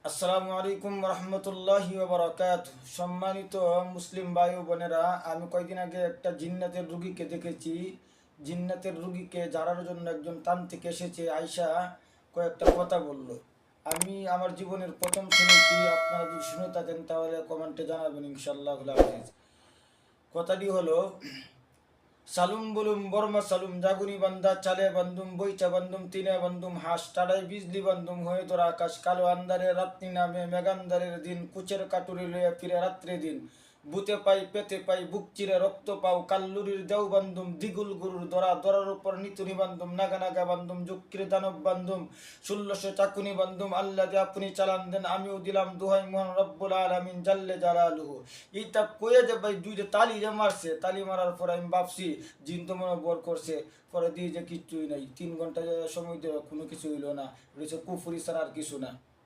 আসসালামু আলাইকুম রহমতুল্লাহি বারাকাতুহু। সম্মানিত মুসলিম ভাই ও বোনেরা, আমি কয়েকদিন আগে একটা জিন্নাতের রুগীকে দেখেছি। জিন্নাতের রুগীকে ঝাড়ার জন্য একজন তান্ত্রিক এসেছে, আয়সা কয়েকটা কথা বলল। আমি আমার জীবনের প্রথম শুনেছি। আপনারা যদি শুনে থাকেন তাহলে কমেন্টে জানাবেন ইনশাল্লাহ হাফিজ। কথাটি হলো, সালুম বলুম বর্মা সালুম জাগুনি বান্দা চালে বান্দুম বইচা বান্দুম তিনে বান্দুম হাঁস টাড়াই বিজলি বান্দুম হয়ে তোর আকাশ কালো আন্দারে রাত্রি নামে মেঘান্দারের দিন কুচের কাটুরি লইয়া ফিরে রাত্রে দিন বুতে পাই পেতে পাই বুক চিরে রক্ত পাও কাল্লুরির দেও বান্দুম দ্বিগুল গুরুর দরা দরার উপর নিতুনি বান্দুম নাগা নাগা বান্দুম যুক্তির দানব বান্দুম 1600 চাকুনি বান্দুম আল্লাহ দিয়ে আপনি চালান দেন আমিও দিলাম দোহাই মোহন রব্বুল আলামিন জাল্লে জালালুহু। এইটা কয়ে যে ভাই দুইটা তালি যে মারছে, তালি মারার পর আমি ভাবছি জিন তো মনে বর করছে। পরে দিয়ে যে কিচ্ছুই নাই, 3 ঘন্টা সময় দিয়ে কোনো কিছু হইলো না, কুফুরি ছাড়া আর কিছু না।